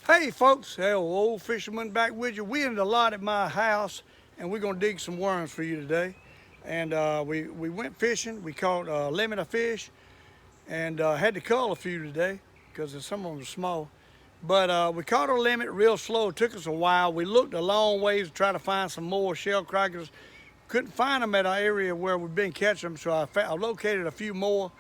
Hey folks, hey, Old Fisherman back with you. We in the lot at my house and we're gonna dig some worms for you today. And we went fishing, we caught a limit of fish and had to cull a few today because some of them are small. But we caught a limit real slow, it took us a while. We looked a long ways to try to find some more shellcrackers. Couldn't find them at our area where we've been catching them, so I located a few more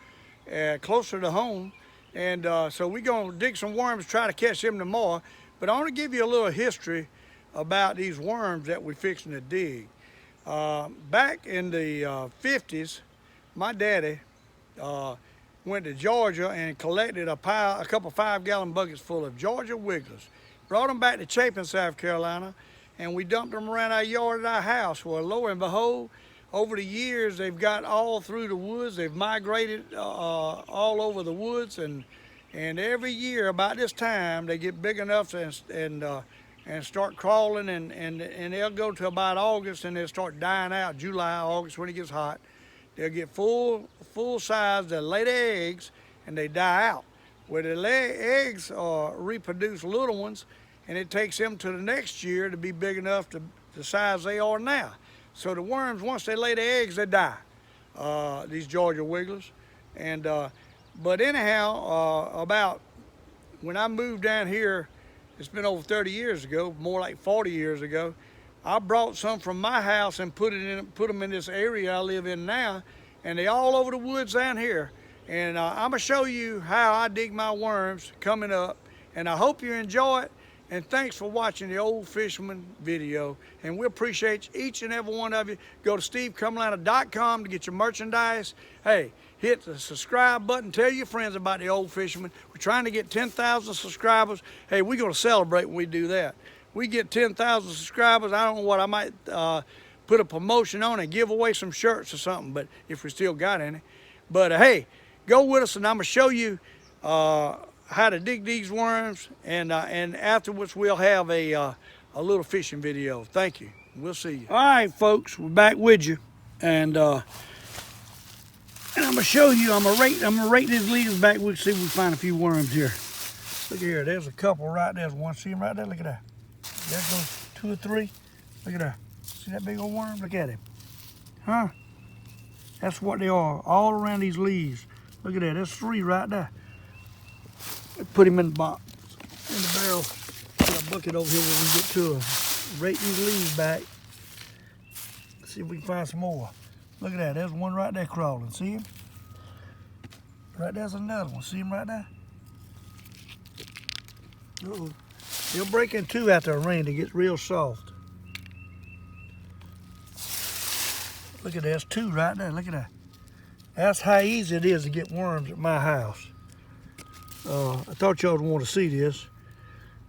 closer to home. And so we're going to dig some worms, try to catch them tomorrow. But I want to give you a little history about these worms that we're fixing to dig. Back in the 50s, my daddy went to Georgia and collected a couple 5-gallon buckets full of Georgia wigglers. Brought them back to Chapin, South Carolina, and we dumped them around our yard at our house. Well, lo and behold, over the years, they've got all through the woods. They've migrated all over the woods, and every year about this time, they get big enough and start crawling, and they'll go to about August, and they'll start dying out. July, August, when it gets hot, they'll get full size. They'll lay the eggs, and they die out. Where the eggs reproduce little ones, and it takes them to the next year to be big enough to the size they are now. So the worms, once they lay the eggs, they die, these Georgia wigglers. And but anyhow, about when I moved down here, it's been over 30 years ago, more like 40 years ago, I brought some from my house and put them in this area I live in now, and they all over the woods down here. And I'm gonna show you how I dig my worms coming up, and I hope you enjoy it. And thanks for watching the Old Fisherman video. And we appreciate each and every one of you. Go to stevecumliner.com to get your merchandise. Hey, hit the subscribe button. Tell your friends about the Old Fisherman. We're trying to get 10,000 subscribers. Hey, we're going to celebrate when we do that. We get 10,000 subscribers. I don't know what, I might put a promotion on and give away some shirts or something, but if we still got any. But hey, go with us and I'm going to show you how to dig these worms, and afterwards we'll have a little fishing video. Thank you. We'll see you. All right, folks, we're back with you, and I'm gonna show you. I'm gonna rake these leaves back. We'll see if we find a few worms here. Look here. There's a couple right there. There's one. See them right there? Look at that. There goes 2 or 3. Look at that. See that big old worm? Look at him. Huh? That's what they are. All around these leaves. Look at that. There's 3 right there. Put him in the box, in the barrel. Got a bucket over here when we get to him. Rake these leaves back. See if we can find some more. Look at that. There's one right there crawling. See him? Right there's another one. See him right there? Uh-oh. They'll break in 2 after a rain. It gets real soft. Look at that. There's 2 right there. Look at that. That's how easy it is to get worms at my house. I thought y'all would want to see this.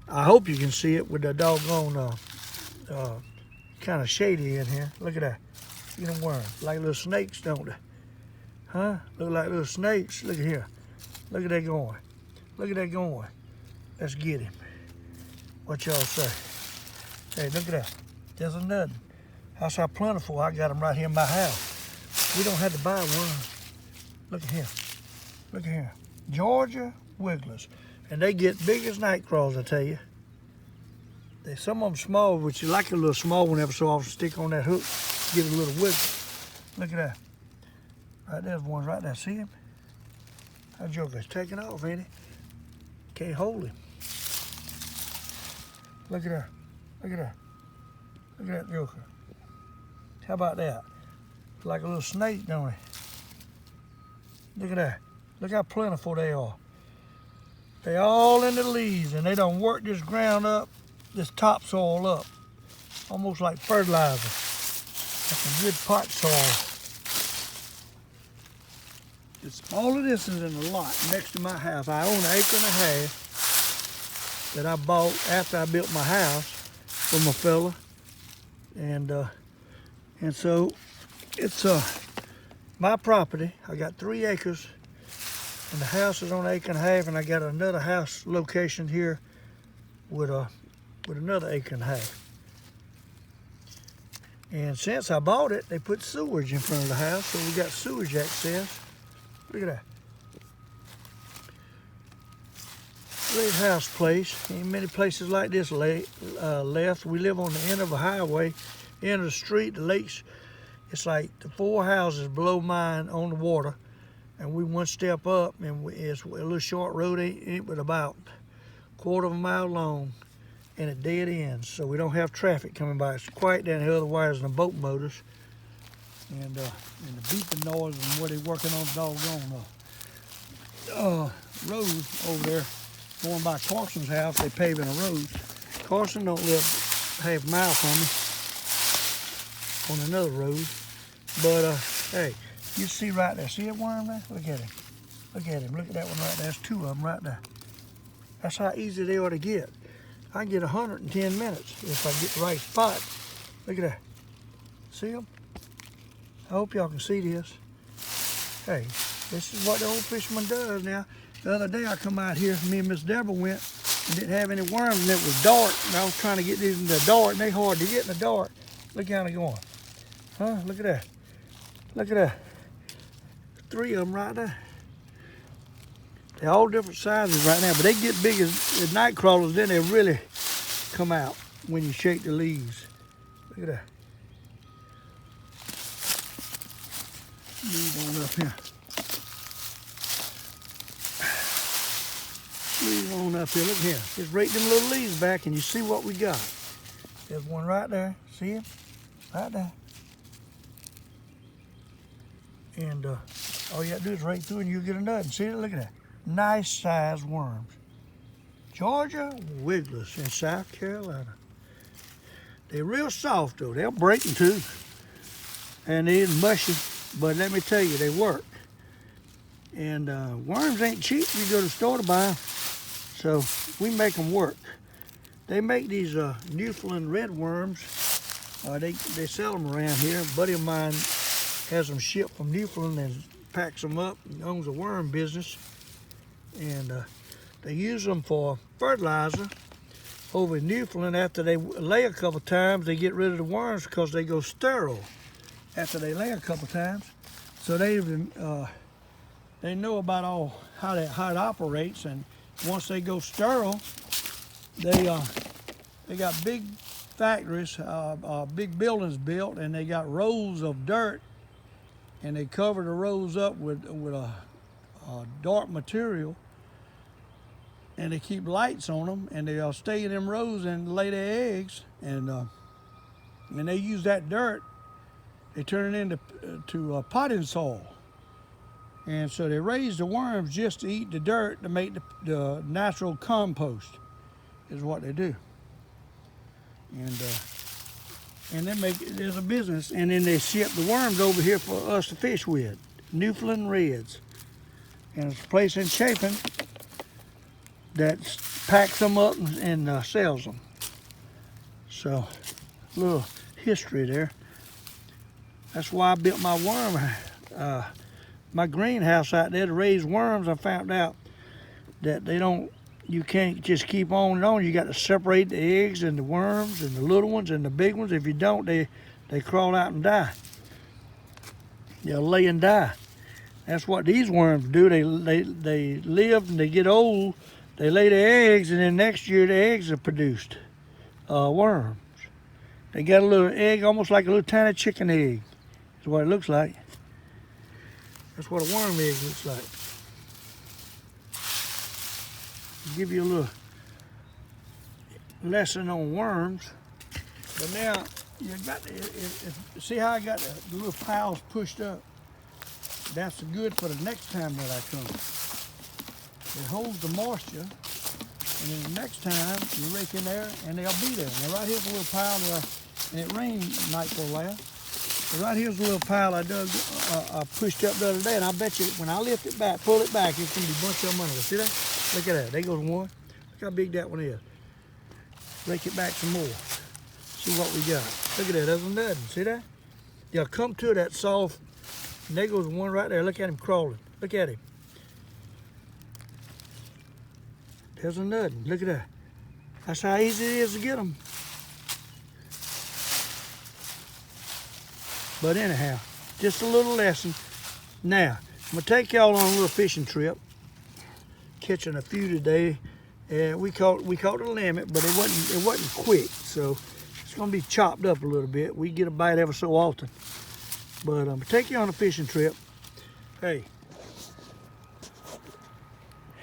I hope you can see it with the doggone kind of shady in here. Look at that. See them worms, like little snakes, don't they? Huh? Look like little snakes. Look at here. Look at that going. Look at that going. Let's get him. What y'all say? Hey, look at that. There's another. That's how plentiful. I got them right here in my house. We don't have to buy one. Look at here. Look at here. Georgia wigglers, and they get big as night crawls, I tell you. Some of them small, which you like a little small one every so often, stick on that hook, give it a little wiggle. Look at that. Right there's one right there. See him? That joker's taking off, ain't he? Can't hold him. Look at that. Look at that. Look at that joker. How about that? Like a little snake, don't he? Look at that. Look how plentiful they are. They all in the leaves, and they done work this ground up, this topsoil up, almost like fertilizer. That's a good pot soil. All of this is in a lot next to my house. I own 1.5 acres that I bought after I built my house from a fella, and so it's my property. I got 3 acres. And the house is on 1.5 acres, and I got another house location here with another 1.5 acres. And since I bought it, they put sewage in front of the house, so we got sewage access. Look at that. Great house place. Ain't many places like this left. We live on the end of a highway, end of the street. The lakes, it's like the 4 houses below mine on the water, and we one step up, and it's a little short road, ain't but about a quarter of a mile long, and it dead ends, so we don't have traffic coming by. It's quiet down here, otherwise than the boat motors and the beeping noise and what they working on the doggone road over there. Going by Carson's house, they paving a road. Carson don't live half a mile from me on another road. But hey, you see right there, see that worm there? Look at him. Look at him. Look at that one right there. There's 2 of them right there. That's how easy they are to get. I can get 110 minutes if I get the right spot. Look at that. See them? I hope y'all can see this. Hey, this is what the Old Fisherman does now. The other day I come out here, me and Miss Deborah went and didn't have any worms, and it was dark, and I was trying to get these in the dark, and they hard to get in the dark. Look how they're going. Huh? Look at that. Look at that. 3 of them right there. They're all different sizes right now, but they get big as night crawlers, then they really come out when you shake the leaves. Look at that. Move on up here. Move on up here. Look here. Just rake them little leaves back and you see what we got. There's one right there. See it? Right there. And all you got to do is rake through and you get a nut. And see it? Look at that. Nice sized worms. Georgia wigglers in South Carolina. They're real soft though. They'll break them too. And they're mushy. But let me tell you, they work. And worms ain't cheap. You go to the store to buy them. So we make them work. They make these Newfoundland red worms. They sell them around here. A buddy of mine has them shipped from Newfoundland and packs them up and owns a worm business. And they use them for fertilizer. Over in Newfoundland, after they lay a couple times, they get rid of the worms because they go sterile after they lay a couple times. So they know about how it operates, and once they go sterile, they got big factories, big buildings built, and they got rows of dirt, and they cover the rows up with a dark material, and they keep lights on them, and they stay in them rows and lay their eggs, and they use that dirt. They turn it into potting soil. And so they raise the worms just to eat the dirt to make the natural compost is what they do. And they make it as a business, and then they ship the worms over here for us to fish with. Newfoundland Reds. And it's a place in Chapin that packs them up and sells them. So, a little history there. That's why I built my worm, my greenhouse out there to raise worms. I found out that you can't just keep on and on. You got to separate the eggs and the worms and the little ones and the big ones. If you don't, they crawl out and die. They'll lay and die. That's what these worms do. They live and they get old. They lay their eggs, and then next year the eggs are produced. Worms. They got a little egg, almost like a little tiny chicken egg. That's what it looks like. That's what a worm egg looks like. I'll give you a little lesson on worms. But now you got see how I got the little piles pushed up. That's good for the next time that I come. It holds the moisture, and then the next time you rake in there, and they'll be there. Now right here's a little pile and it rained the night before last. Right here's a little pile I dug, I pushed up the other day, and I bet you when I lift it back, pull it back, it's gonna be a bunch of them under there. See that? Look at that. There goes one. Look how big that one is. Rake it back some more. See what we got. Look at that. There's nothing. See that? Yeah, come to that soft. And there goes one right there. Look at him crawling. Look at him. There's nothing. Look at that. That's how easy it is to get them. But anyhow, just a little lesson. Now, I'm going to take y'all on a little fishing trip. Catching a few today And we caught a limit, but it wasn't quick, so it's gonna be chopped up a little bit. We get a bite ever so often. But take you on a fishing trip. Hey.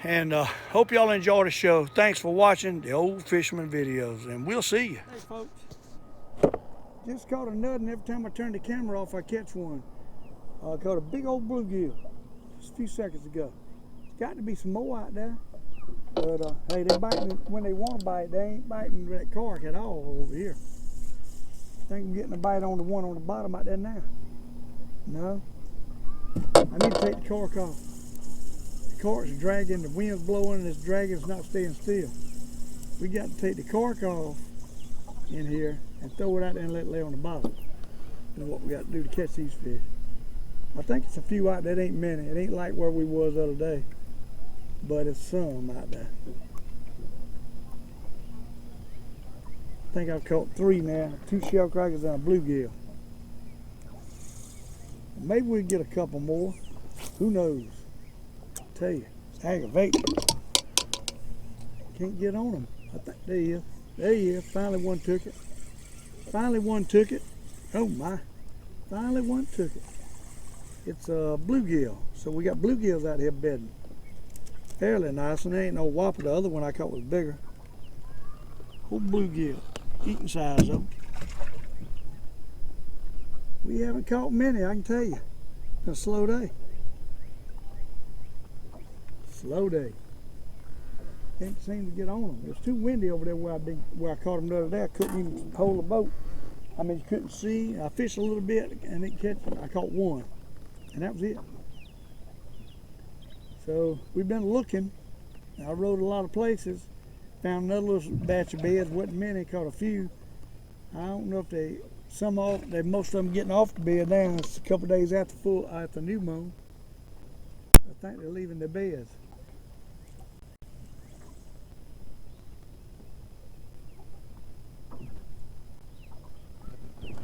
And hope y'all enjoy the show. Thanks for watching the Old Fisherman videos, and we'll see you. Hey folks, just caught a nut, and every time I turn the camera off, I catch one. I caught a big old bluegill just a few seconds ago. There's got to be some more out there. But hey, they're biting when they want to bite. They ain't biting that cork at all over here. I think I'm getting a bite on the one on the bottom out there now. No. I need to take the cork off. The cork's dragging, the wind's blowing, and it's dragging, it's not staying still. We got to take the cork off in here and throw it out there and let it lay on the bottom. That's what we got to do to catch these fish. I think it's a few out there. It ain't many. It ain't like where we was the other day. But it's some out there. I think I've caught 3 now, 2 shellcrackers and a bluegill. Maybe we'll get a couple more. Who knows? I tell you, it's aggravating. Can't get on them. I think there he is. There he is. Finally one took it. Finally one took it. Oh my. Finally one took it. It's a bluegill. So we got bluegills out here bedding. Fairly nice, and there ain't no whopper. The other one I caught was bigger. Old bluegill, eating size though. We haven't caught many, I can tell you. It's been a slow day. Slow day. Can't seem to get on them. It was too windy over there where I caught them the other day. I couldn't even hold the boat. I mean, you couldn't see. I fished a little bit and I caught one, and that was it. So we've been looking. I rode a lot of places, found another little batch of beds. Wasn't many, caught a few. I don't know if most of them getting off the bed now. It's a couple days after new moon. I think they're leaving their beds.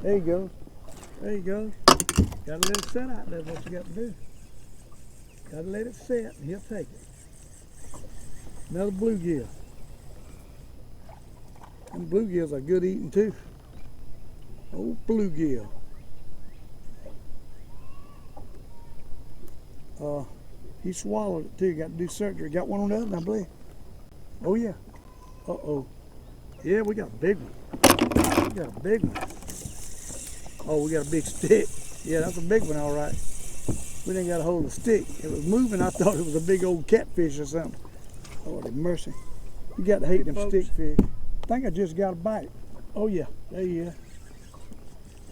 There you go. There you go. Gotta let it set out there. What you got to do? Gotta let it set, and he'll take it. Another bluegill. And bluegills are good eating too. Old bluegill. He swallowed it too. Got to do surgery. Got one on the other, I believe. Oh yeah. Uh-oh. Yeah, we got a big one. We got a big one. Oh, we got a big stick. Yeah, that's a big one, all right. We didn't got a hold of the stick. It was moving. I thought it was a big old catfish or something. Lord have mercy. You got to hate them stick fish. I think I just got a bite. Oh yeah, there he is.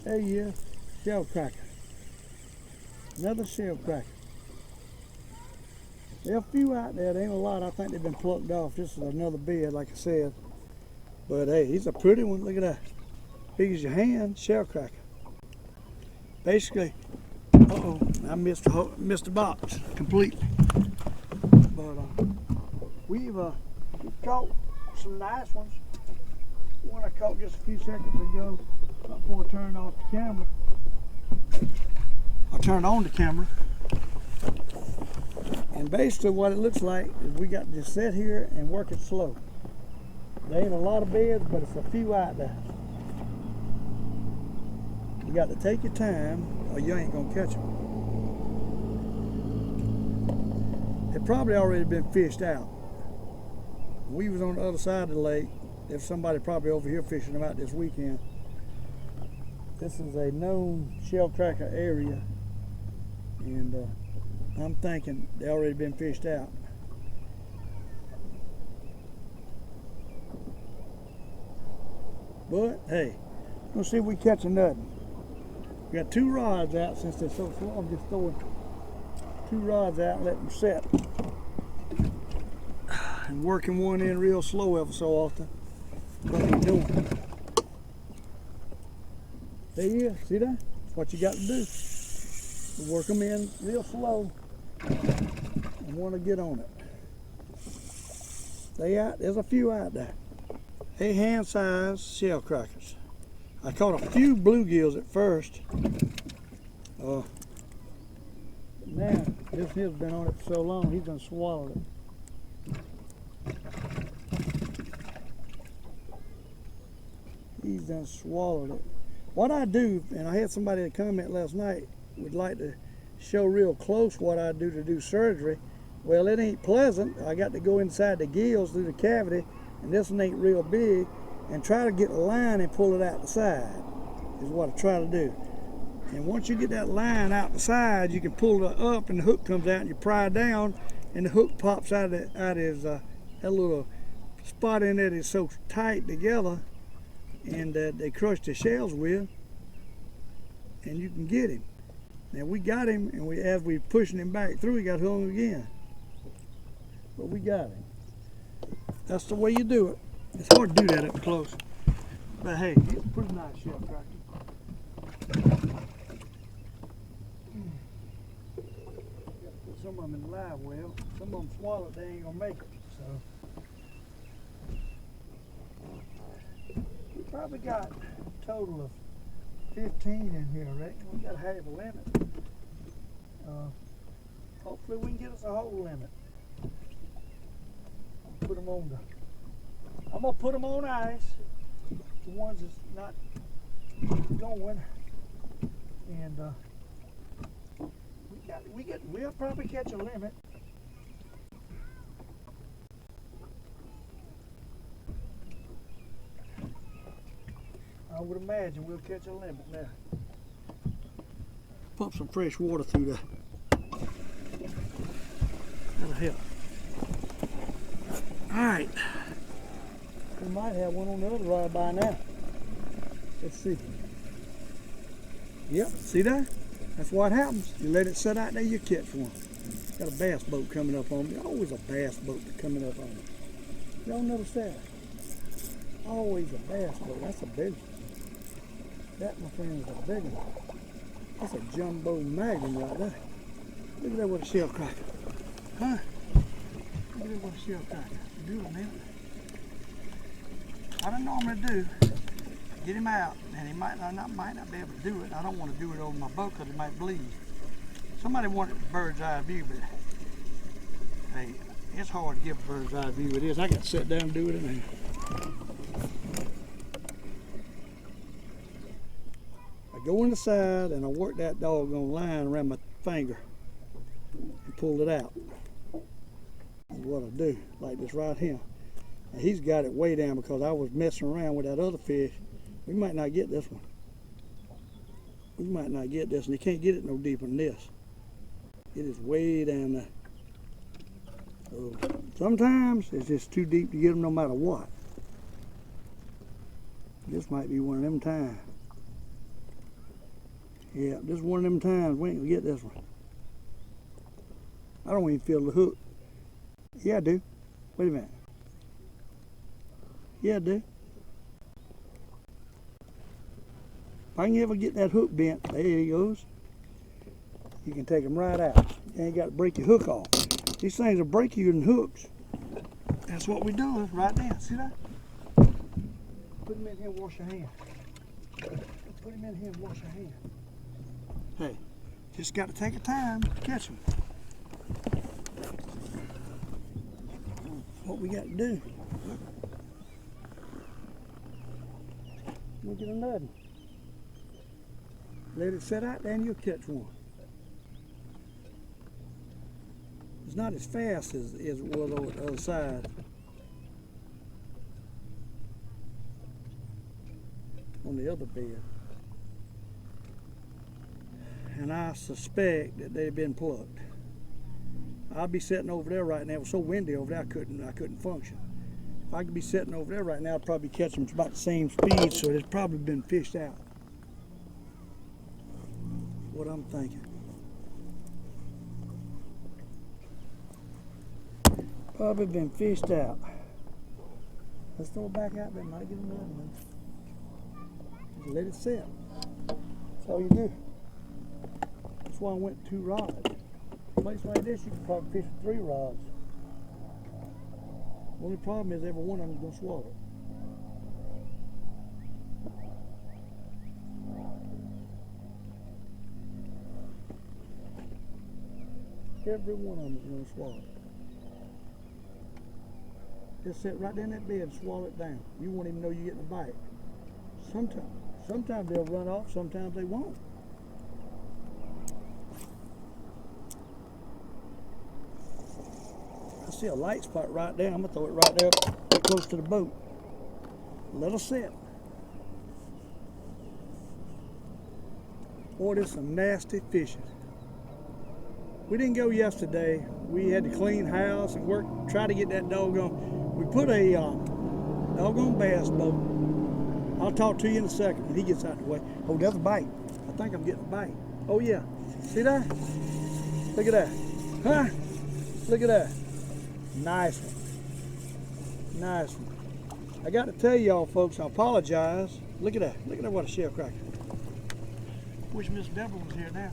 There he is. Shellcracker. Another shellcracker. There are a few out there. There ain't a lot. I think they've been plucked off. This is another bed, like I said. But hey, he's a pretty one. Look at that. Big as your hand, shellcracker. Basically, uh-oh, I missed the box completely. But we've caught some nice ones. One I caught just a few seconds ago before I turned off the camera. I turned on the camera. And basically what it looks like is we got to just sit here and work it slow. There ain't a lot of beds, but it's a few out there. You got to take your time or you ain't gonna catch them. They've probably already been fished out. We was on the other side of the lake. There's somebody probably over here fishing them out this weekend. This is a known shellcracker area, and I'm thinking they already been fished out. But hey, we'll see if we catch nothing. We got 2 rods out since they're so slow. I'm just throwing 2 rods out and letting them set. And working one in real slow ever so often. What are you doing? There he is. See that? That's what you got to do. You work them in real slow and want to get on it. There's a few out there. They hand-sized shellcrackers. I caught a few bluegills at first. But now, this here's been on it for so long, he's done swallowed it. done swallowed it. What I do, and I had somebody that comment last night, would like to show real close what I do to do surgery. Well, it ain't pleasant. I got to go inside the gills through the cavity, and this one ain't real big, and try to get a line and pull it out the side, is what I try to do. And once you get that line out the side, you can pull it up and the hook comes out and you pry down and the hook pops out of his, that little spot in it is so tight together and they crush the shells with, and you can get him. Now we got him, and as we pushing him back through, he got hung again. But we got him. That's the way you do it. It's hard to do that up close. But hey, he's a pretty nice shellcracker. Some of them in the live well. Some of them swallowed, they ain't gonna make it. So we probably got a total of 15 in here, I reckon. We got half a limit. Hopefully we can get us a whole limit. Put them on I'm gonna put them on ice. The ones that's not going, and we'll probably catch a limit. I would imagine we'll catch a limit now. Pump some fresh water through the. That'll help. All right. We might have one on the other rod by now. Let's see. Yep, see that? That's what happens. You let it sit out there, you catch one. Got a bass boat coming up on me. Always a bass boat coming up on me. Y'all notice that? Always a bass boat. That's a big one. That, my friend, is a big one. That's a jumbo magnum right there. Look at that with a shellcracker. Huh? Look at that with a shellcracker. Do it, man. What I normally do, get him out, and he might not be able to do it. I don't want to do it over my boat because it might bleed. Somebody wanted a bird's eye view, but hey, it's hard to give a bird's eye view. It is. I got to sit down and do it in there. I go in the side and I work that doggone line around my finger and pull it out. That's what I do, like this right here. And he's got it way down because I was messing around with that other fish. We might not get this one. We might not get this, and you can't get it no deeper than this. It is way down there. So sometimes it's just too deep to get them no matter what. This might be one of them times. Yeah, this is one of them times we ain't gonna get this one. I don't even feel the hook. Yeah, I do. Wait a minute. Yeah, I do. If I can ever get that hook bent, there he goes. You can take them right out. You ain't got to break your hook off. These things will break you in hooks. That's what we're doing right now. See that? Put them in here and wash your hand. Put them in here and wash your hand. Hey, just got to take a time to catch them. What we got to do. Look at another. Let it sit out there and you'll catch one. It's not as fast as it was on the other side. On the other bed. And I suspect that they've been plucked. I'll be sitting over there right now. It was so windy over there I couldn't function. If I could be sitting over there right now, I'd probably catch them about the same speed, so it's probably been fished out. What I'm thinking. Probably been fished out. Let's throw it back out there, might get another one. Just let it sit. That's all you do. That's why I went 2 rods. A place like this, you can probably fish with 3 rods. The only problem is every one of them is going to swallow it. Every one of them is going to swallow it. Just sit right there in that bed and swallow it down. You won't even know you're getting a bite. Sometimes they'll run off, sometimes they won't. I see a light spot right there. I'm gonna throw it right there close to the boat. Let her sit. Boy, there's some nasty fishing. We didn't go yesterday. We had to clean house and work, try to get that doggone. We put a doggone bass boat. I'll talk to you in a second when he gets out the way. Oh, there's a bite. I think I'm getting a bite. Oh yeah, see that? Look at that. Huh? Look at that. Nice one. Nice one. I got to tell y'all folks, I apologize. Look at that. Look at that, what a shellcracker. Wish Miss Deborah was here now.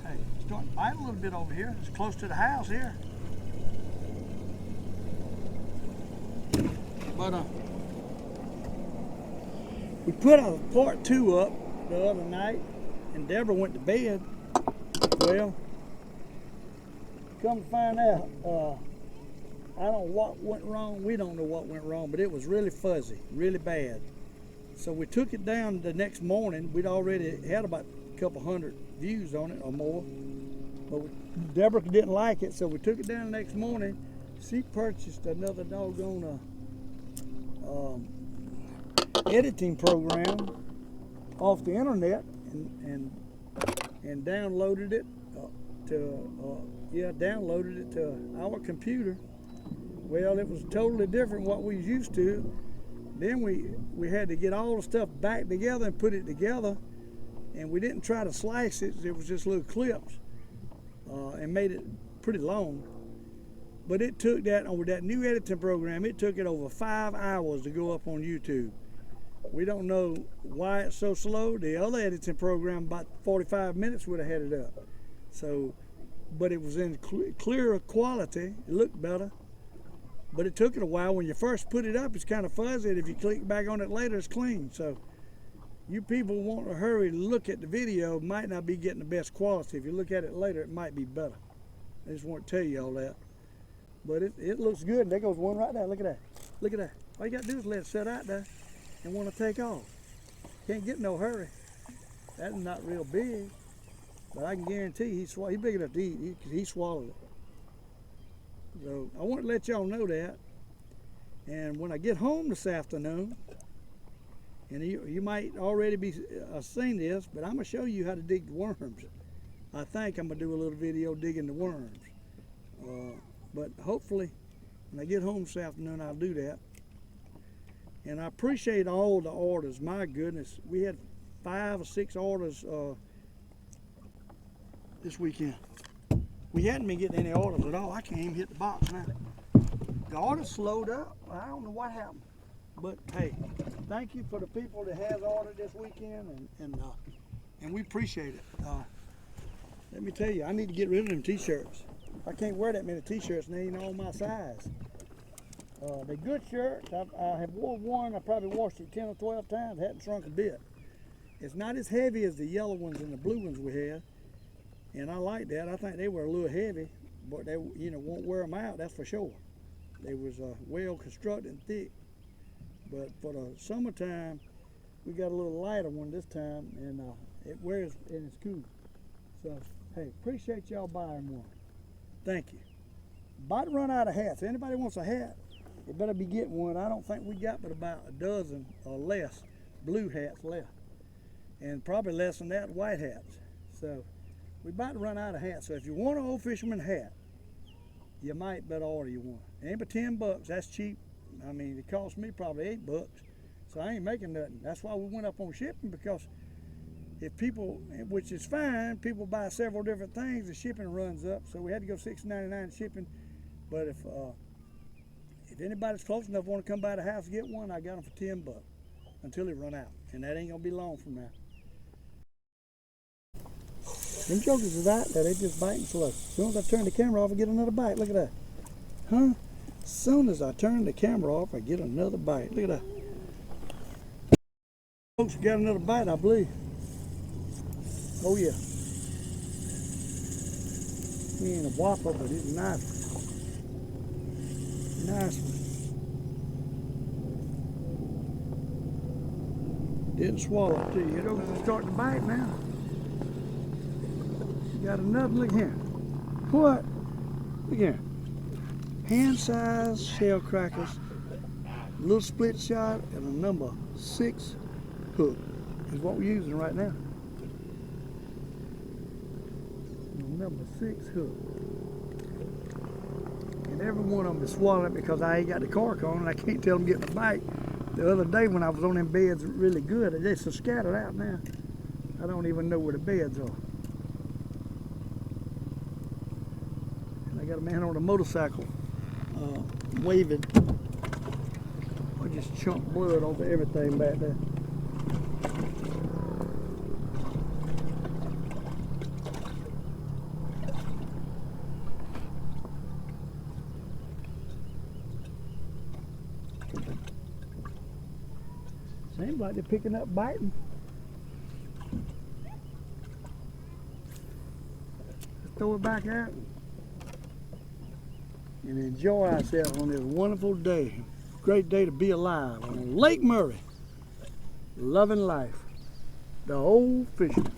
Hey, it's starting to bite a little bit over here. It's close to the house here. But we put a part 2 up the other night, and Deborah went to bed. Well, come to find out, I don't know what went wrong. We don't know what went wrong, but it was really fuzzy, really bad. So we took it down the next morning. We'd already had about a couple hundred views on it or more, but Deborah didn't like it, so we took it down the next morning. She purchased another doggone editing program off the internet and downloaded it downloaded it to our computer. Well, it was totally different what we was used to. Then we had to get all the stuff back together and put it together, and we didn't try to slice it. It was just little clips, and made it pretty long. But it took that, over that new editing program, it took it over 5 hours to go up on YouTube. We don't know why it's so slow. The other editing program, about 45 minutes would have had it up. So, but it was in clearer quality. It looked better. But it took it a while. When you first put it up, it's kind of fuzzy. And if you click back on it later, it's clean. So you people want to hurry to look at the video, might not be getting the best quality. If you look at it later, it might be better. I just want to tell you all that. But it looks good. And there goes one right there. Look at that. Look at that. All you got to do is let it sit out there and want to take off. Can't get no hurry. That's not real big. But I can guarantee he's big enough to eat. He swallowed it. So I want to let y'all know that. And when I get home this afternoon, and you might already be seen this, but I'm going to show you how to dig the worms. I think I'm going to do a little video digging the worms. But hopefully, when I get home this afternoon, I'll do that. And I appreciate all the orders. My goodness, we had 5 or 6 orders this weekend. We hadn't been getting any orders at all. I can't even hit the box now. The orders slowed up. I don't know what happened. But hey, thank you for the people that has ordered this weekend, and we appreciate it. Let me tell you, I need to get rid of them t-shirts. I can't wear that many t-shirts, and they ain't all my size. They're good shirts. I have wore one. I probably washed it 10 or 12 times. Hadn't shrunk a bit. It's not as heavy as the yellow ones and the blue ones we had, and I like that. I think they were a little heavy, but they, won't wear them out. That's for sure. They was well constructed and thick. But for the summertime, we got a little lighter one this time, and it wears and it's cool. So hey, appreciate y'all buying one. Thank you. About to run out of hats. Anybody wants a hat, you better be getting one. I don't think we got but about a dozen or less blue hats left, and probably less than that white hats. So we're about to run out of hats. So if you want an Old Fisherman hat, you might better order you one. It ain't but $10. That's cheap. I mean, it cost me probably $8, so I ain't making nothing. That's why we went up on shipping, because if people, which is fine, people buy several different things, the shipping runs up. So we had to go $6.99 shipping. But if anybody's close enough want to come by the house and get one, I got them for $10 until it run out, and that ain't gonna be long from now. Them jokers is out there, they just biting slow. As soon as I turn the camera off, I get another bite. Look at that. Huh? As soon as I turn the camera off, I get another bite. Look at that. Folks, we got another bite, I believe. Oh yeah. He ain't a whopper, but he's a nice one. Nice one. Didn't swallow it too. It opens and starting to bite now. Got another, look here. What? Look here. Hand-sized shellcrackers, little split shot, and a number 6 hook is what we're using right now. Number 6 hook. And every one of them is swallowing it because I ain't got the cork on and I can't tell them getting a bite. The other day when I was on them beds really good, they just scattered out now. I don't even know where the beds are. And I got a man on a motorcycle waving. I just chunked blood over everything back there. Seems like they're picking up biting. Let's throw it back out and enjoy ourselves on this wonderful day. Great day to be alive on Lake Murray. Loving life. The Old Fisherman.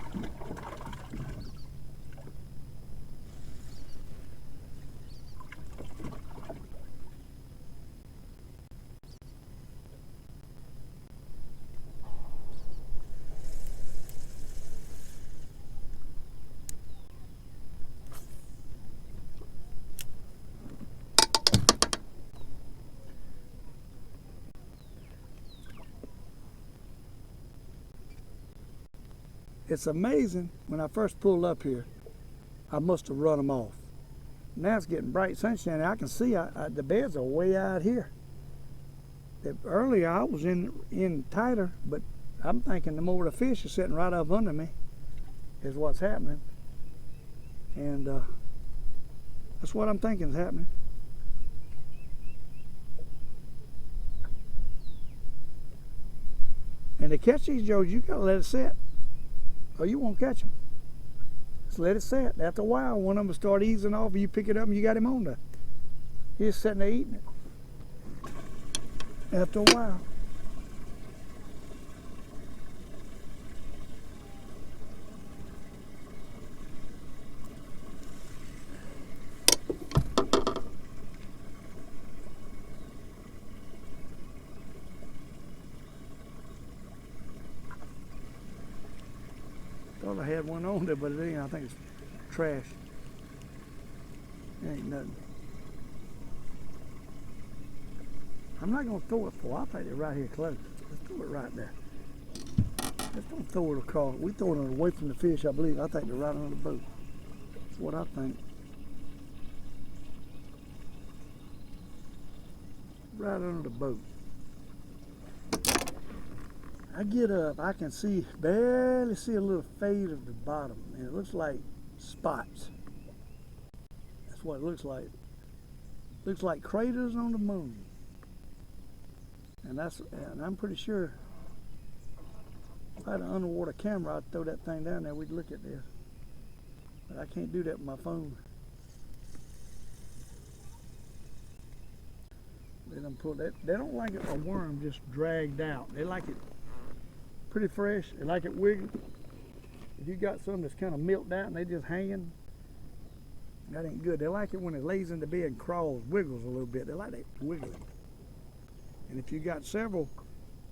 It's amazing, when I first pulled up here, I must have run them off. Now it's getting bright sunshine. I can see the beds are way out here. Earlier I was in tighter, but I'm thinking the more the fish are sitting right up under me is what's happening. And that's what I'm thinking is happening. And to catch these Joes, you gotta let it set, or you won't catch them. Just let it set. After a while, one of them will start easing off, and you pick it up and you got him on there. He's sitting there eating it. After a while. Thought I had one on there, but it ain't. I think it's trash. It ain't nothing. I'm not gonna throw it for. I'll take it right here close. Let's throw it right there. Let's don't throw it across. We throwing it away from the fish, I believe. I think they're right on the boat. That's what I think. Right under the boat. I get up, I can see, barely see a little fade of the bottom, and it looks like spots. That's what it looks like. Looks like craters on the moon. And I'm pretty sure if I had an underwater camera, I'd throw that thing down there, we'd look at this. But I can't do that with my phone. They don't like it a worm just dragged out. They like it pretty fresh. They like it wiggly. If you got some that's kind of milked out and they just hanging, that ain't good. They like it when it lays in the bed and crawls, wiggles a little bit. They like it wiggling. And if you got several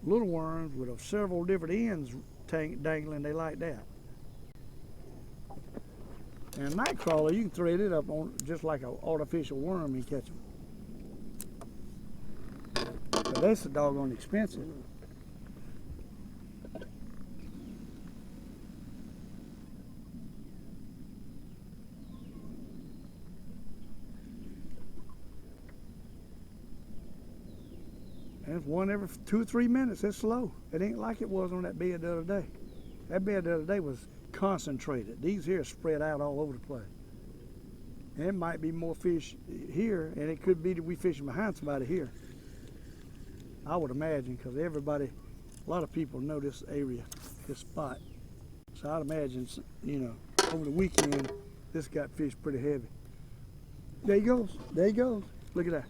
little worms with several different ends dangling, they like that. And a night crawler, you can thread it up on just like an artificial worm and catch them. But that's a doggone expensive. And it's one every 2 or 3 minutes. It's slow. It ain't like it was on that bed the other day. That bed the other day was concentrated. These here are spread out all over the place. And it might be more fish here, and it could be that we fishing behind somebody here. I would imagine, because a lot of people know this area, this spot. So I'd imagine, you know, over the weekend, this got fished pretty heavy. There he goes. There he goes. Look at that.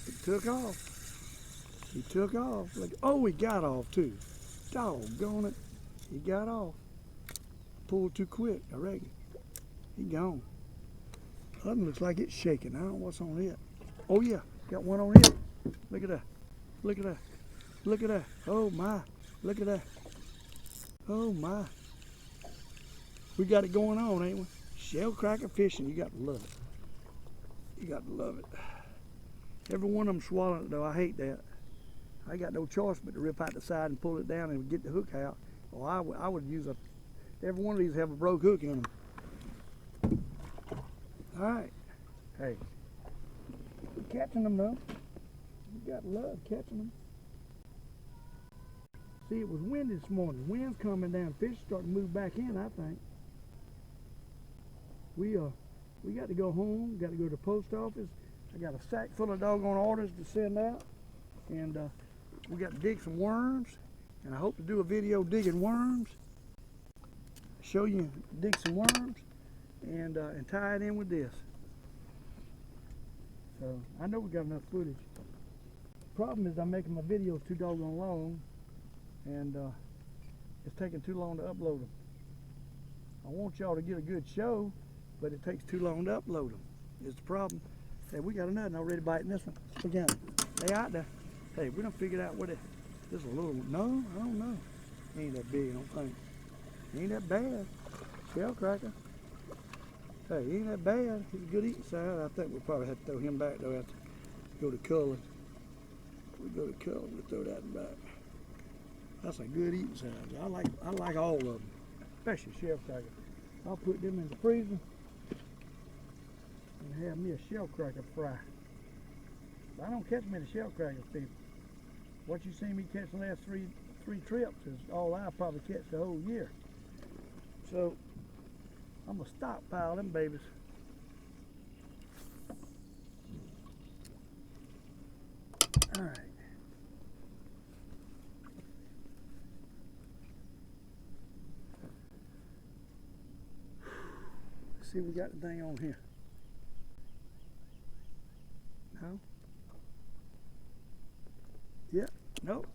It took off. He took off. Look, oh, he got off too. Doggone it. He got off. Pulled too quick, I reckon. He gone. Other one looks like it's shaking. I don't know what's on it. Oh yeah, got one on it. Look at that. Look at that. Look at that. Oh my. Look at that. Oh my. We got it going on, ain't we? Shellcracker fishing, you got to love it. You got to love it. Every one of them swallowing it though, I hate that. I got no choice but to rip out the side and pull it down and get the hook out. Well, I would use every one of these have a broke hook in them. All right. Hey, you're catching them though. You got to love catching them. See, it was windy this morning. Wind's coming down. Fish starting to move back in, I think. We got to go home. Got to go to the post office. I got a sack full of doggone orders to send out, and we got to dig some worms. And I hope to do a video digging worms. Show you dig some worms, and tie it in with this. So I know we got enough footage. Problem is I'm making my videos too doggone long, and it's taking too long to upload them. I want y'all to get a good show, but it takes too long to upload them. It's the problem. Hey, we got another already biting this one. Again, they out there. Hey, we done figured out what it. This is a little. No, I don't know. Ain't that big, I don't think. Ain't that bad. Shellcracker. Hey, ain't that bad. He's a good eating size. I think we'll probably have to throw him back though. Have to go to culling. We go to culling. We throw that back. That's a good eating size. I like all of them, especially shellcracker. I'll put them in the freezer and have me a shellcracker fry. But I don't catch many shellcrackers, people. What you seen me catch the last three trips is all I probably catch the whole year. So I'm gonna stockpile them babies. All right. Let's see, we got the thing on here. No? Yeah, nope.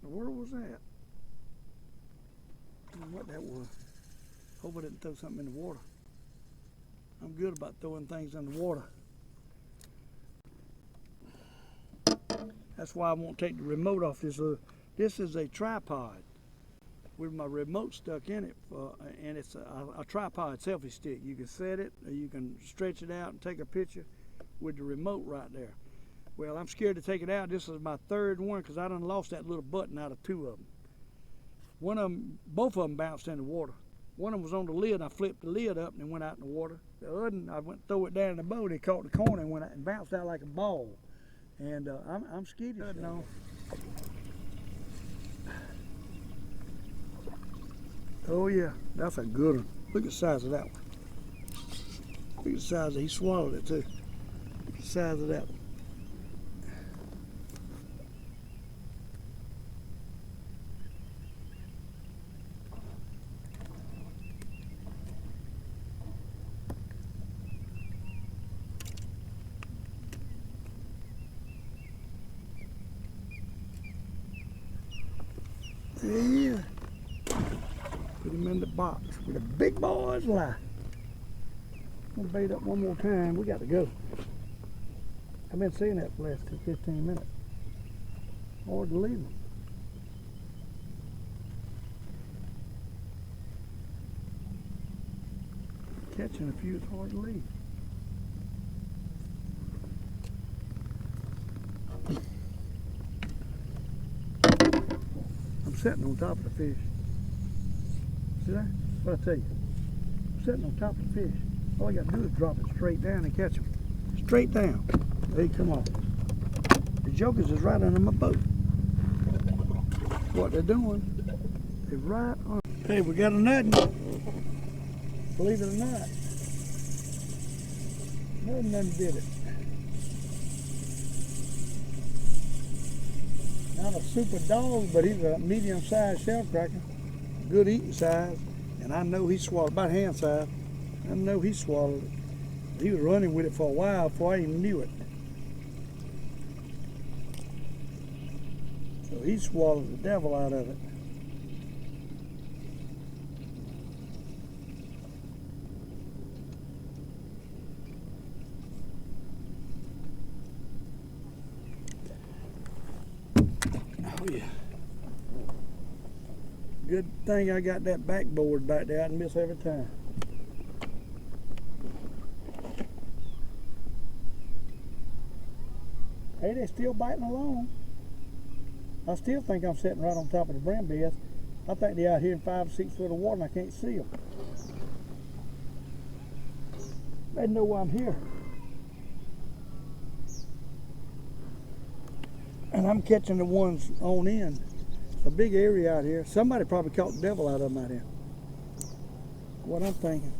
Where was that? I don't know what that was. Hope I didn't throw something in the water. I'm good about throwing things in the water. That's why I won't take the remote off this. This is a tripod with my remote stuck in it, and it's a tripod selfie stick. You can set it, or you can stretch it out and take a picture with the remote right there. Well, I'm scared to take it out. This is my third one because I done lost that little button out of two of them. One of them, both of them bounced in the water. One of them was on the lid, and I flipped the lid up and it went out in the water. The other one, I went to throw it down in the boat, it caught the corner and went out and bounced out like a ball. And I'm skittish now. Oh yeah, that's a good one. Look at the size of that one. Look at the size he swallowed it too. Look at the size of that one. Yeah. Put him in the box with a big boy's lie. I'm gonna bait up one more time. We got to go. I've been seeing that for the last 15 minutes. Hard to leave them. Catching a few is hard to leave. I'm sitting on top of the fish. See that? What I tell you? I'm sitting on top of the fish. All I got to do is drop it straight down and catch them. Straight down. Hey, come on. The jokers is right under my boat. What they're doing is right on. Hey, we got a nut. Believe it or not. Nothing did it. Not a super dog, but he's a medium-sized shellcracker. Good eating size. And I know he swallowed, about hand size. I know he swallowed it. He was running with it for a while before I even knew it. So he swallowed the devil out of it. Oh yeah. Good thing I got that backboard back there. I'd miss every time. Hey, they're still biting along. I still think I'm sitting right on top of the brim beds. I think they're out here in 5 or 6 foot of water and I can't see them. They know why I'm here. And I'm catching the ones on in. It's a big area out here. Somebody probably caught the devil out of them out here. What I'm thinking.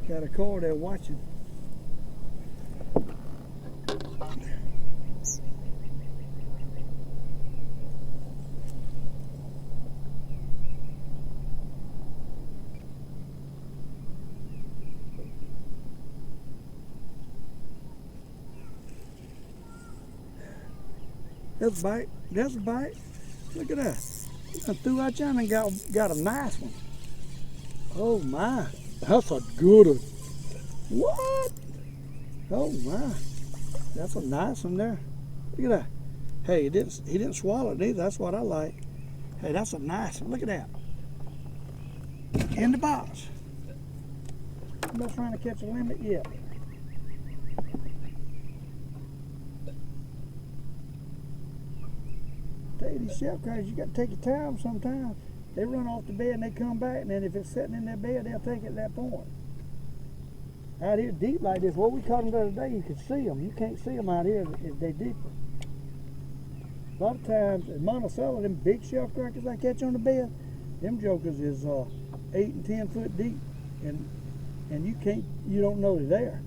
Got a car there watching. That's a bite. That's a bite. Look at that. I threw out there and got a nice one. Oh my. That's a good one. What? Oh my. That's a nice one there. Look at that. Hey, he didn't swallow it either. That's what I like. Hey, that's a nice one. Look at that. In the box. I'm not trying to catch a limit yet. Tell you, these shellcrackers, you got to take your time sometimes. They run off the bed and they come back, and then if it's sitting in their bed, they'll take it at that point. Out here deep like this, where we caught them the other day, you can see them. You can't see them out here if they deeper. A lot of times in Monticello, them big shellcrackers I catch on the bed, them jokers is 8 and 10 foot deep, and you don't know they're there.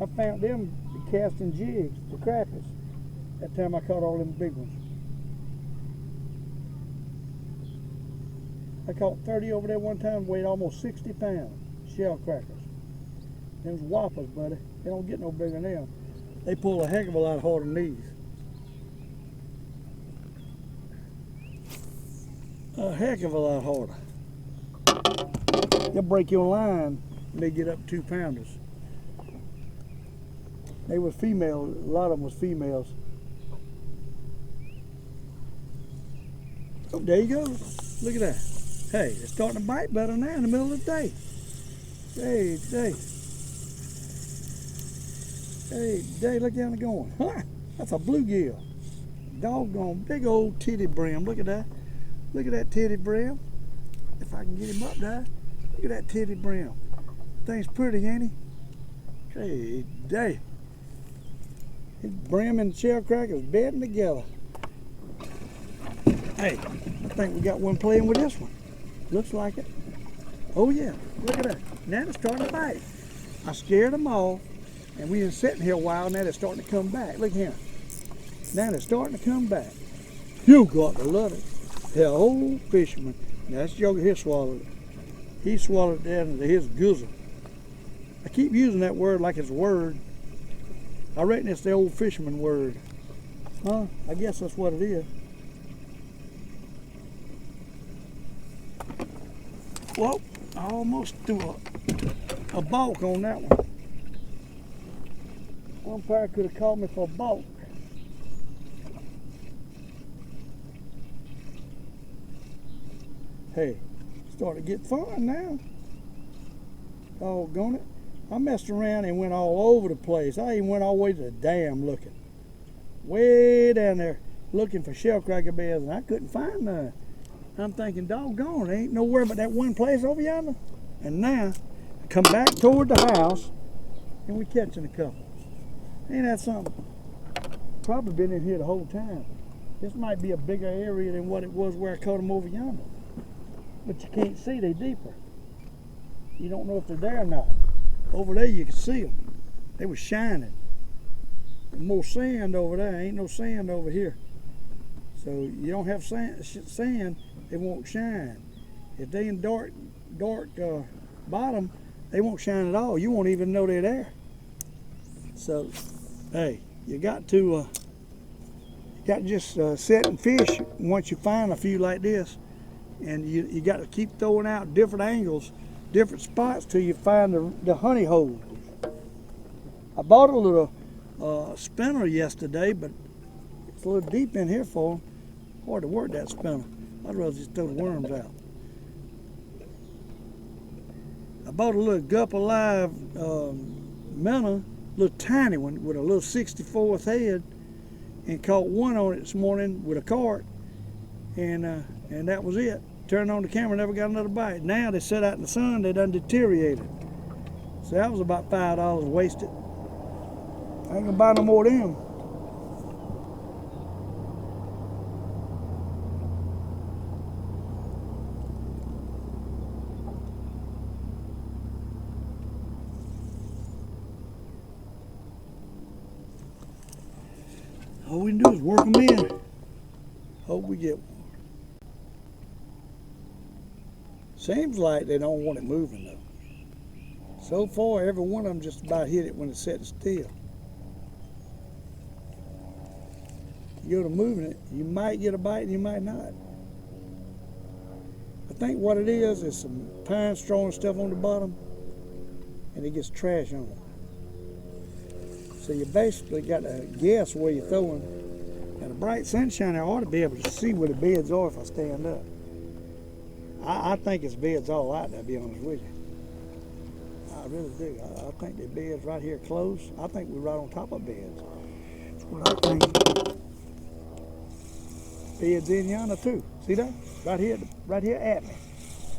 I found them casting jigs, the crackers. That time I caught all them big ones. I caught 30 over there one time, weighed almost 60 pounds, shellcrackers. Them's whoppers, buddy. They don't get no bigger than them. They pull a heck of a lot harder than these. A heck of a lot harder. They'll break your line when they get up 2 pounders. They were female, a lot of them was females. Oh, there you go. Look at that. Hey, they're starting to bite better now in the middle of the day. Hey, look down the going. Huh, that's a bluegill. Doggone big old titty brim. Look at that. Look at that titty brim. If I can get him up there. Look at that titty brim. Thing's pretty, ain't he? Hey, day. His brim and shellcrackers bedding together. Hey, I think we got one playing with this one. Looks like it. Oh yeah, look at that. Now it's starting to bite. I scared them off, and we been sitting here a while, now they're starting to come back. Look here. Now they're starting to come back. You got to love it. The Old Fisherman. Now that's joker here swallowed it. He swallowed it down into his guzzle. I keep using that word like it's a word. I reckon it's the Old Fisherman word. Huh? I guess that's what it is. Well, I almost threw a balk on that one. Umpire could have called me for a balk. Hey, starting to get fun now. Doggone it. I messed around and went all over the place. I even went all the way to the dam looking. Way down there looking for shellcracker beds, and I couldn't find none. I'm thinking, doggone, there ain't nowhere but that one place over yonder. And now, I come back toward the house, and we catching a couple. Ain't that something? Probably been in here the whole time. This might be a bigger area than what it was where I caught them over yonder. But you can't see, they deeper. You don't know if they're there or not. Over there you can see them. They were shining. There's more sand over there, ain't no sand over here. So you don't have sand, they won't shine. If they in dark bottom, they won't shine at all. You won't even know they're there. So, hey, you got to just sit and fish once you find a few like this, and you got to keep throwing out different angles, different spots till you find the honey hole. I bought a little spinner yesterday, but it's a little deep in here for him. Hard to work that spinner. I'd rather just throw the worms out. I bought a little Gup Alive minnow, little tiny one with a little 64th head, and caught one on it this morning with a cart, and that was it. Turned on the camera, never got another bite. Now they sit out in the sun, they done deteriorated. So that was about $5 wasted. I ain't gonna buy no more of them. All we can do is work them in. Hope we get one. Seems like they don't want it moving though. So far, every one of them just about hit it when it's sitting still. You go to moving it, you might get a bite and you might not. I think what it is some pine straw and stuff on the bottom, and it gets trash on it. So you basically got to guess where you're throwing. At a bright sunshine, I ought to be able to see where the beds are if I stand up. I think it's beds all out there, to be honest with you. I really do. I think the bed's right here close. I think we're right on top of beds. That's what I think. Bed's in yonder too. See that? Right here at me.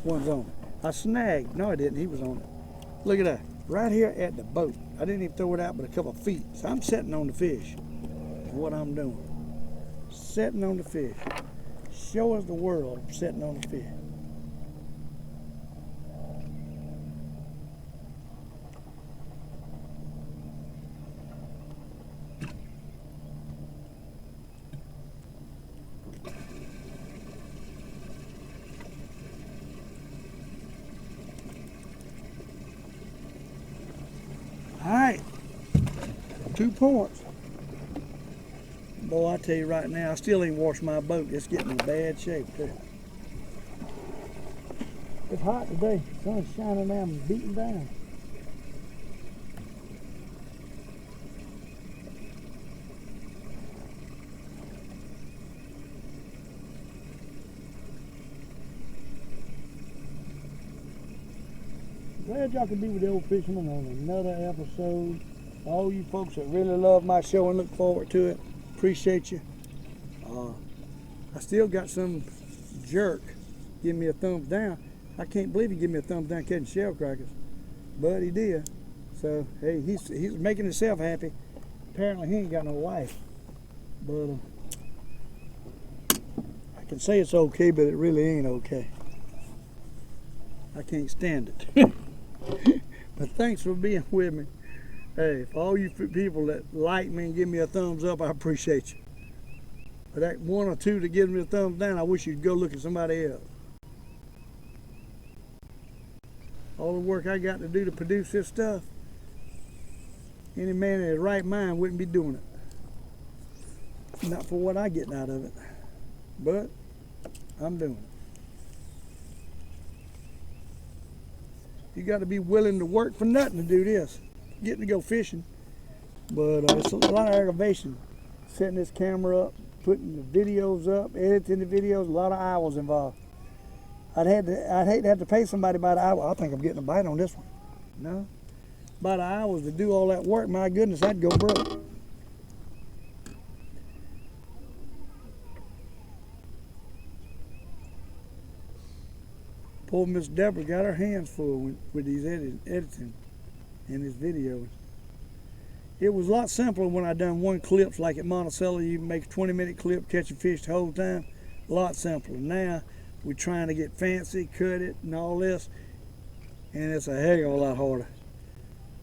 One's on it. I snagged. No, I didn't. He was on it. Look at that. Right here at the boat. I didn't even throw it out but a couple of feet. So I'm sitting on the fish. That's what I'm doing. Sitting on the fish. Show us the world I'm sitting on the fish. All right, 2 points. Boy, I tell you right now, I still ain't washed my boat. It's getting in bad shape too. It's hot today. Sun's shining down and beating down. Glad y'all could be with the Old Fisherman on another episode. All you folks that really love my show and look forward to it, appreciate you. I still got some jerk giving me a thumbs down. I can't believe he gave me a thumbs down catching shellcrackers, but he did. So hey, he's making himself happy. Apparently he ain't got no wife, but I can say it's okay, but it really ain't okay. I can't stand it. But thanks for being with me. Hey, for all you people that like me and give me a thumbs up, I appreciate you. But that one or two that gives me a thumbs down, I wish you'd go look at somebody else. All the work I got to do to produce this stuff, any man in his right mind wouldn't be doing it. Not for what I'm getting out of it, but I'm doing it. You got to be willing to work for nothing to do this. Getting to go fishing, but it's a lot of aggravation. Setting this camera up, putting the videos up, editing the videos, a lot of hours involved. I'd hate to have to pay somebody by the hour. I think I'm getting a bite on this one. No, by the hours to do all that work. My goodness, I'd go broke. Poor Miss Deborah got her hands full with these editing and this video. It was a lot simpler when I done one clips like at Monticello. You make a 20-minute clip, catching fish the whole time. A lot simpler. Now we're trying to get fancy, cut it and all this, and it's a heck of a lot harder.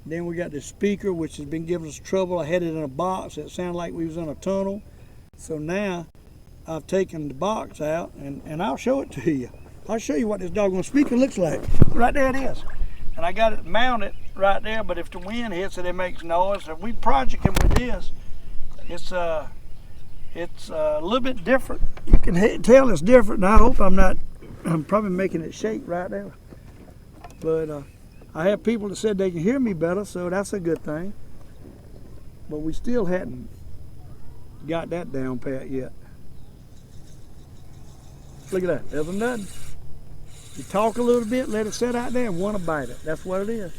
Then we got the speaker, which has been giving us trouble. I had it in a box. It sounded like we was in a tunnel. So now I've taken the box out, and I'll show it to you. I'll show you what this doggone speaker looks like. Right there it is. And I got it mounted right there, but if the wind hits it, it makes noise. If we project it with this, it's a little bit different. You can tell it's different, and I hope I'm probably making it shake right there. But I have people that said they can hear me better, so that's a good thing. but we still hadn't got that down pat yet. Look at that, there's another. You talk a little bit, let it sit out there and want to bite it. That's what it is.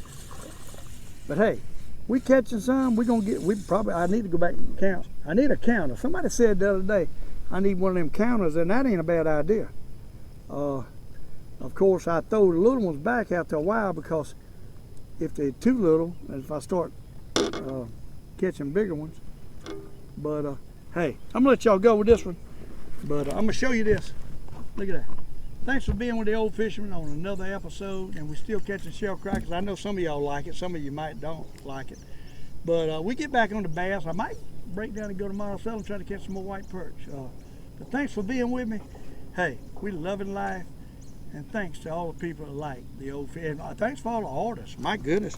But hey, we catching some, I need to go back and count. I need a counter. Somebody said the other day, I need one of them counters, and that ain't a bad idea. Of course, I throw the little ones back after a while because if they're too little, and if I start catching bigger ones. But hey, I'm gonna let y'all go with this one. But I'm gonna show you this. Look at that. Thanks for being with the Old Fisherman on another episode, and we're still catching shellcrackers. I know some of y'all like it, some of you might don't like it. But we get back on the bass. I might break down and go to Monticello and try to catch some more white perch. But thanks for being with me. Hey, we loving life, and thanks to all the people that like the Old Fisherman. And thanks for all the orders. My goodness.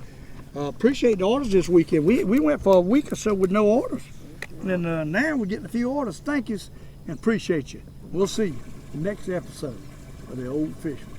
Appreciate the orders this weekend. We went for a week or so with no orders. And now we're getting a few orders. Thank you and appreciate you. We'll see you in the next episode of the Old Fisherman.